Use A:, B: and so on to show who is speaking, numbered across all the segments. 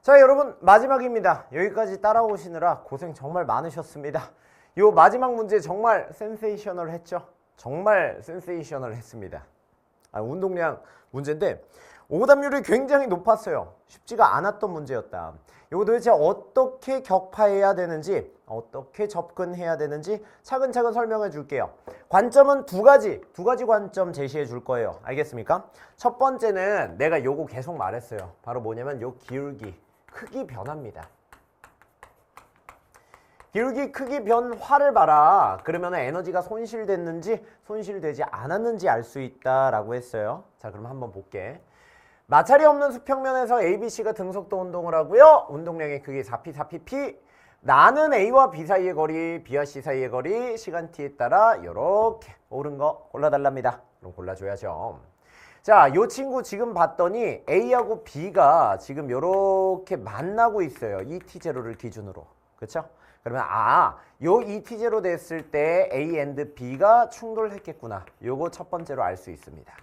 A: 자, 여러분 마지막입니다. 여기까지 따라오시느라 고생 정말 많으셨습니다. 요 마지막 문제 정말 센세이셔널 했죠? 정말 센세이셔널 했습니다. 운동량 문제인데 오답률이 굉장히 높았어요. 쉽지가 않았던 문제였다. 이거 도대체 어떻게 격파해야 되는지, 어떻게 접근해야 되는지 차근차근 설명해 줄게요. 관점은 두 가지 관점 제시해 줄 거예요. 알겠습니까? 첫 번째는 내가 요거 계속 말했어요. 바로 뭐냐면 요 기울기, 크기 변화입니다. 기울기 크기 변화를 봐라. 그러면 에너지가 손실됐는지 손실되지 않았는지 알 수 있다라고 했어요. 자, 그럼 한번 볼게. 마찰이 없는 수평면에서 ABC가 등속도 운동을 하고요. 운동량의 크기 4P. 나는 A와 B 사이의 거리, B와 C 사이의 거리, 시간 T에 따라 이렇게 옳은 거 골라달랍니다. 그럼 골라줘야죠. 자, 요 친구 지금 봤더니 A하고 B가 지금 이렇게 만나고 있어요. 이 T0를 기준으로. 그렇죠? 그러면 요 ET0 됐을 때 A and B가 충돌했겠구나. 요거 첫 번째로 알 수 있습니다.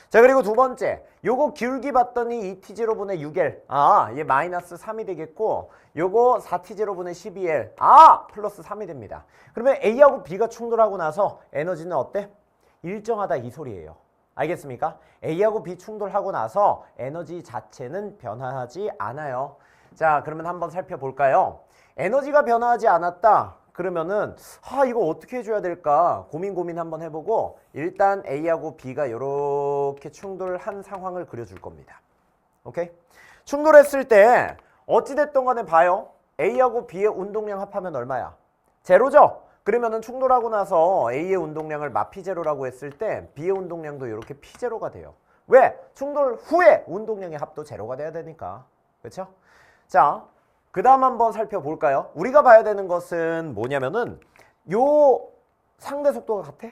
A: 자, 그리고 두 번째, 요거 기울기 봤더니 2T0분의 6L. 얘 마이너스 3이 되겠고, 요거 4T0분의 12L. 플러스 3이 됩니다. 그러면 A하고 B가 충돌하고 나서 에너지는 어때? 일정하다 이 소리예요. 알겠습니까? A하고 B 충돌하고 나서 에너지 자체는 변화하지 않아요. 자, 그러면 한번 살펴볼까요? 에너지가 변화하지 않았다. 그러면은 이거 어떻게 해줘야 될까 고민 한번 해보고 일단 A하고 B가 이렇게 충돌한 상황을 그려줄 겁니다. 오케이? 충돌했을 때 어찌됐든 간에 봐요. A하고 B의 운동량 합하면 얼마야? 제로죠? 그러면은 충돌하고 나서 A의 운동량을 마P0라고 했을 때 B의 운동량도 이렇게 P0가 돼요. 왜? 충돌 후에 운동량의 합도 제로가 돼야 되니까. 그렇죠? 자, 그 다음 한번 살펴볼까요? 우리가 봐야 되는 것은 뭐냐면은 요 상대 속도가 같아?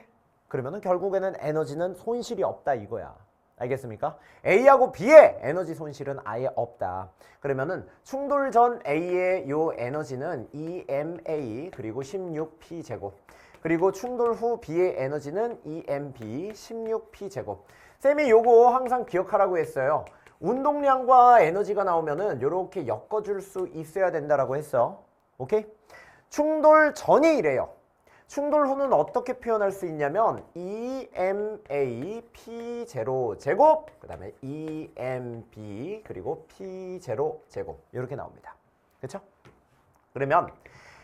A: 그러면은 결국에는 에너지는 손실이 없다 이거야. 알겠습니까? A하고 B의 에너지 손실은 아예 없다. 그러면은 충돌 전 A의 요 에너지는 EMA 그리고 16P제곱. 그리고 충돌 후 B의 에너지는 EMB 16P제곱. 쌤이 요거 항상 기억하라고 했어요. 운동량과 에너지가 나오면은 이렇게 엮어줄 수 있어야 된다라고 했어. 오케이? 충돌 전이 이래요. 충돌 후는 어떻게 표현할 수 있냐면 EMA P0 제곱 그 다음에 EMB 그리고 P0 제곱 이렇게 나옵니다. 그렇죠? 그러면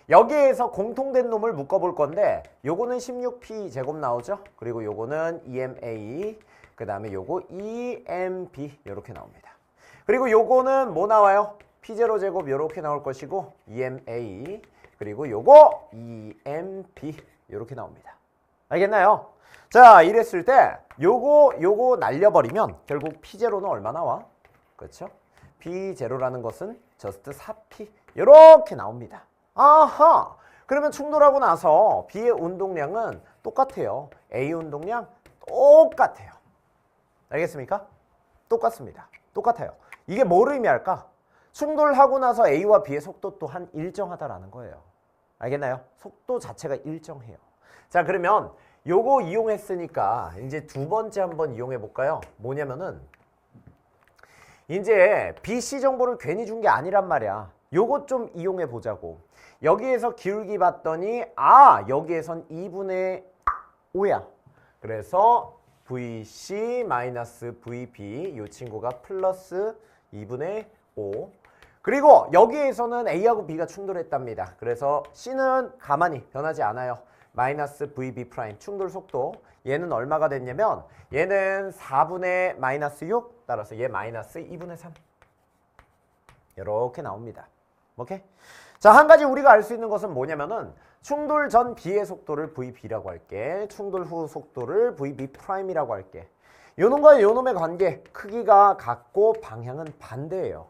A: 여기에서 공통된 놈을 묶어볼 건데 요거는 16P 제곱 나오죠? 그리고 요거는 EMA 그 다음에 요거 EMB 이렇게 나옵니다. 그리고 요거는 뭐 나와요? P0 제곱 이렇게 나올 것이고 EMA 그리고 요거 EMB 이렇게 나옵니다. 알겠나요? 자, 이랬을 때 요거 날려버리면 결국 P0는 얼마 나와? 그렇죠? P0라는 것은 just 4P 이렇게 나옵니다. 아하! 그러면 충돌하고 나서 B의 운동량은 똑같아요. A 운동량 똑같아요. 알겠습니까? 똑같습니다. 똑같아요. 이게 뭘 의미할까? 충돌하고 나서 A와 B의 속도 또한 일정하다라는 거예요. 알겠나요? 속도 자체가 일정해요. 자, 그러면 요거 이용했으니까 이제 두 번째 한번 이용해 볼까요? 뭐냐면은 이제 BC 정보를 괜히 준 게 아니란 말이야. 요거 좀 이용해 보자고. 여기에서 기울기 봤더니 여기에선 2분의 5야. 그래서 VC-VB 이 친구가 플러스 2분의 5 그리고 여기에서는 A하고 B가 충돌했답니다. 그래서 C는 가만히 변하지 않아요. 마이너스 VB 프라임 충돌 속도 얘는 얼마가 됐냐면 얘는 4분의 마이너스 6 따라서 얘 마이너스 2분의 3 이렇게 나옵니다. 오케이? 자, 한 가지 우리가 알 수 있는 것은 뭐냐면은 충돌 전 B의 속도를 VB라고 할게. 충돌 후 속도를 VB 프라임이라고 할게. 요놈과 요놈의 관계 크기가 같고 방향은 반대예요.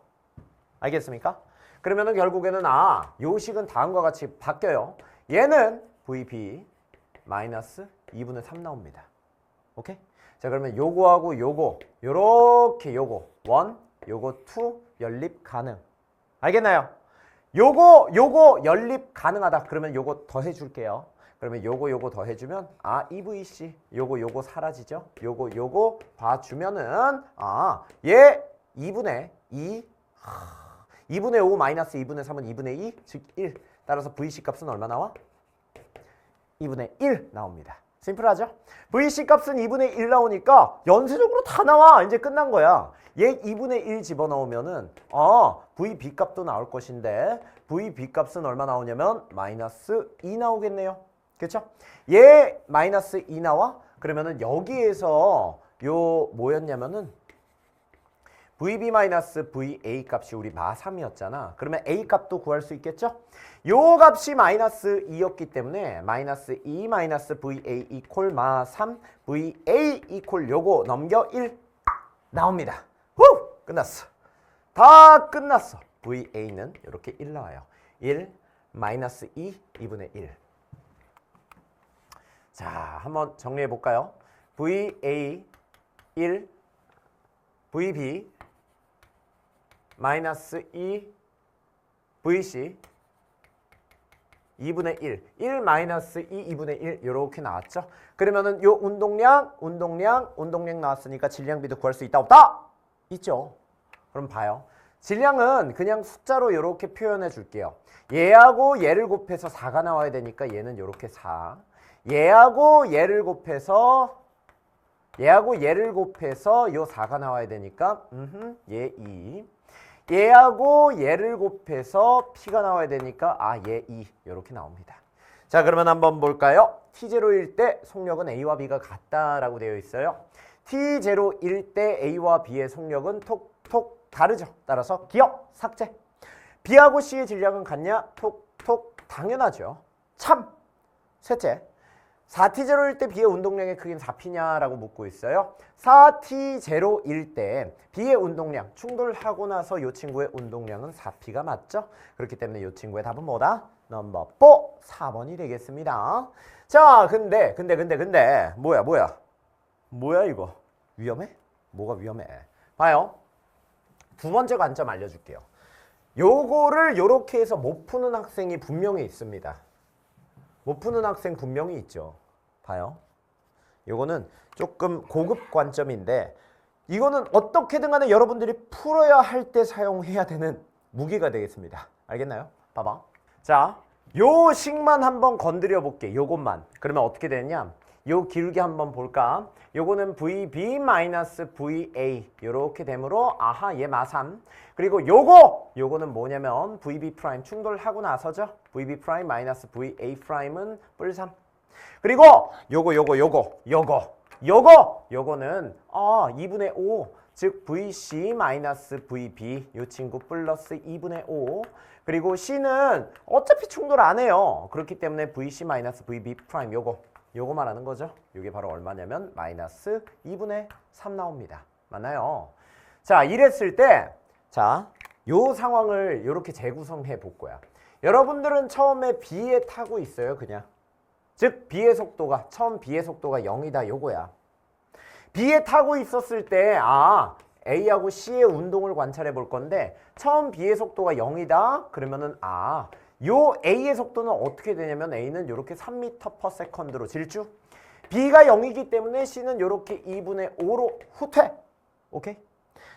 A: 알겠습니까? 그러면은 결국에는 요 식은 다음과 같이 바뀌어요. 얘는 VB 마이너스 2분의 3 나옵니다. 오케이? 자, 그러면 요거하고 요거 요렇게 요거 1 요거 2 연립 가능. 알겠나요? 요거 연립 가능하다. 그러면 요거 더해 줄게요. 그러면 요거 더해주면 EVC 요거 사라지죠. 요거 봐주면은 얘 2분의 2 2분의 5 마이너스 2분의 3은 2분의 2, 즉 1. 따라서 VC 값은 얼마 나와? 2분의 1 나옵니다. 심플하죠? VC 값은 2분의 1 나오니까 연쇄적으로 다 나와. 이제 끝난 거야. 얘 2분의 1 집어넣으면은 VB 값도 나올 것인데 VB 값은 얼마 나오냐면 마이너스 2 나오겠네요. 그렇죠? 얘 마이너스 2 나와? 그러면은 여기에서 요 뭐였냐면은 VB-VA 값이 우리 마3이었잖아. 그러면 A 값도 구할 수 있겠죠? 요 값이 마이너스 2였기 때문에 마이너스 2 마이너스 VA 이퀄 마3 VA 이퀄 요거 넘겨 1 나옵니다. 후! 끝났어. 다 끝났어. VA는 이렇게 1 나와요. 1 마이너스 2 2분의 1. 자, 한번 정리해 볼까요? VA 1 VB 마이너스 2 VC 2분의 1 1 마이너스 2 2분의 1 이렇게 나왔죠. 그러면은 요 운동량 나왔으니까 질량비도 구할 수 있다 없다? 있죠. 그럼 봐요. 질량은 그냥 숫자로 이렇게 표현해 줄게요. 얘하고 얘를 곱해서 4가 나와야 되니까 얘는 이렇게 4. 얘하고 얘를 곱해서 요 4가 나와야 되니까 얘 2. 얘하고 얘를 곱해서 P가 나와야 되니까 얘 2 이렇게 나옵니다. 자, 그러면 한번 볼까요? T0일 때 속력은 A와 B가 같다라고 되어 있어요. T0일 때 A와 B의 속력은 톡톡 다르죠. 따라서 기억, 삭제. B하고 C의 질량은 같냐? 톡톡 당연하죠. 참! 셋째. 4T0일 때 B의 운동량의 크기는 4P냐라고 묻고 있어요. 4T0일 때 B의 운동량 충돌하고 나서 이 친구의 운동량은 4P가 맞죠? 그렇기 때문에 이 친구의 답은 뭐다? 넘버 4, 4번이 되겠습니다. 자, 근데 뭐야 이거? 위험해? 뭐가 위험해? 봐요. 두 번째 관점 알려줄게요. 요거를 요렇게 해서 못 푸는 학생이 분명히 있습니다. 못 푸는 학생 분명히 있죠. 봐요. 요거는 조금 고급 관점인데 이거는 어떻게든 간에 여러분들이 풀어야 할 때 사용해야 되는 무기가 되겠습니다. 알겠나요? 봐봐. 자, 요 식만 한번 건드려 볼게. 요것만. 그러면 어떻게 되느냐? 요 기울기 한번 볼까? 요거는 VB-VA 요렇게 되므로 얘 마3. 그리고 요거는 뭐냐면 VB 프라임 충돌하고 나서죠. VB 프라임 마이너스 VA 프라임은 뿔3. 그리고 요거는 2분의 5. 즉 VC 마이너스 VB 요 친구 플러스 2분의 5. 그리고 C는 어차피 충돌 안 해요. 그렇기 때문에 VC 마이너스 VB 프라임 요거 말하는 거죠. 이게 바로 얼마냐면 마이너스 2분의 3 나옵니다. 맞나요? 자, 이랬을 때 요 상황을 이렇게 재구성해 볼 거야. 여러분들은 처음에 B에 타고 있어요. 그냥. 즉 B의 속도가 처음 B의 속도가 0이다 요거야. B에 타고 있었을 때 A하고 C의 운동을 관찰해 볼 건데 처음 B의 속도가 0이다. 그러면은 요 A의 속도는 어떻게 되냐면 A는 이렇게 3m/s로 질주. B가 0이기 때문에 C는 이렇게 2분의 5로 후퇴. 오케이?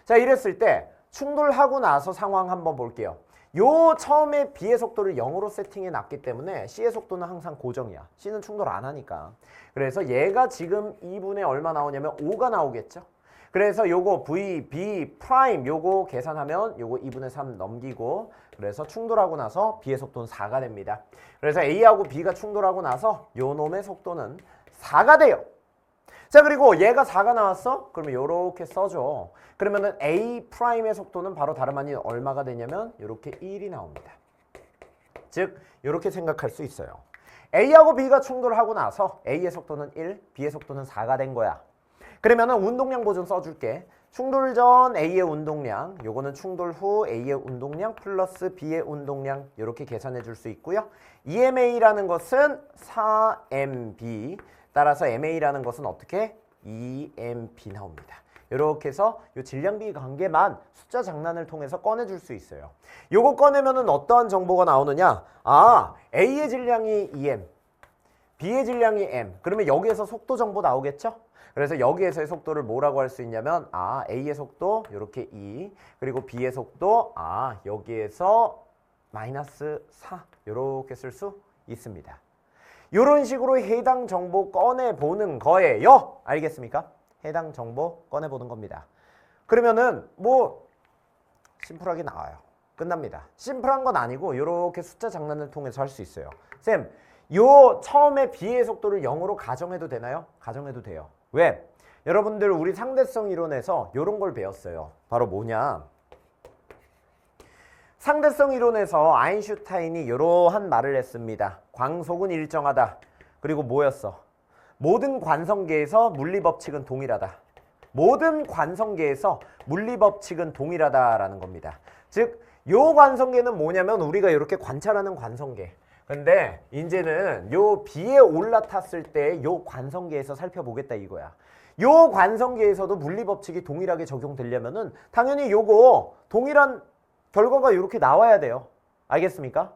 A: 자, 이랬을 때 충돌하고 나서 상황 한번 볼게요. 요 처음에 B의 속도를 0으로 세팅해 놨기 때문에 C의 속도는 항상 고정이야. C는 충돌 안 하니까. 그래서 얘가 지금 2분의 얼마 나오냐면 5가 나오겠죠. 그래서 요거 VB 프라임 요거 계산하면 요거 2분의 3 넘기고 그래서 충돌하고 나서 B의 속도는 4가 됩니다. 그래서 A하고 B가 충돌하고 나서 요 놈의 속도는 4가 돼요. 자, 그리고 얘가 4가 나왔어? 그러면 요렇게 써줘. 그러면은 A 프라임의 속도는 바로 다름 아닌 얼마가 되냐면 요렇게 1이 나옵니다. 즉 요렇게 생각할 수 있어요. A하고 B가 충돌하고 나서 A의 속도는 1, B의 속도는 4가 된 거야. 그러면은 운동량 보존 써줄게. 충돌 전 A의 운동량, 요거는 충돌 후 A의 운동량 플러스 B의 운동량 이렇게 계산해 줄 수 있고요. EMA라는 것은 4MB, 따라서 MA라는 것은 어떻게? EMB 나옵니다. 이렇게 해서 이 질량비 관계만 숫자 장난을 통해서 꺼내줄 수 있어요. 요거 꺼내면은 어떠한 정보가 나오느냐? A의 질량이 EM, B의 질량이 m. 그러면 여기에서 속도 정보 나오겠죠? 그래서 여기에서의 속도를 뭐라고 할 수 있냐면 A의 속도 이렇게 2, 그리고 B의 속도 여기에서 마이너스 4 이렇게 쓸 수 있습니다. 이런 식으로 해당 정보 꺼내보는 거예요. 알겠습니까? 해당 정보 꺼내보는 겁니다. 그러면은 뭐 심플하게 나와요. 끝납니다. 심플한 건 아니고 이렇게 숫자 장난을 통해서 할 수 있어요. 쌤, 요 처음에 B의 속도를 0으로 가정해도 되나요? 가정해도 돼요. 왜? 여러분들 우리 상대성 이론에서 이런 걸 배웠어요. 바로 뭐냐? 상대성 이론에서 아인슈타인이 이러한 말을 했습니다. 광속은 일정하다. 그리고 뭐였어? 모든 관성계에서 물리법칙은 동일하다. 모든 관성계에서 물리법칙은 동일하다라는 겁니다. 즉, 요 관성계는 뭐냐면 우리가 이렇게 관찰하는 관성계. 근데 이제는 요 B에 올라탔을 때 요 관성계에서 살펴보겠다 이거야. 요 관성계에서도 물리법칙이 동일하게 적용되려면은 당연히 요거 동일한 결과가 이렇게 나와야 돼요. 알겠습니까?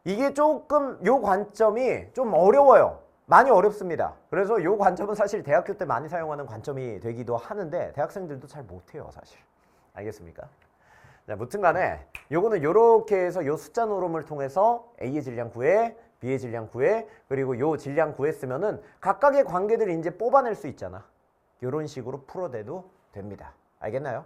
A: 이게 조금 요 관점이 좀 어려워요. 많이 어렵습니다. 그래서 요 관점은 사실 대학교 때 많이 사용하는 관점이 되기도 하는데 대학생들도 잘 못해요, 사실. 알겠습니까? 자, 무튼 간에 요거는 요렇게 해서 요 숫자 노름을 통해서 A의 질량 구해, B의 질량 구해, 그리고 요 질량 구했으면은 각각의 관계들 이제 뽑아낼 수 있잖아. 요런 식으로 풀어내도 됩니다. 알겠나요?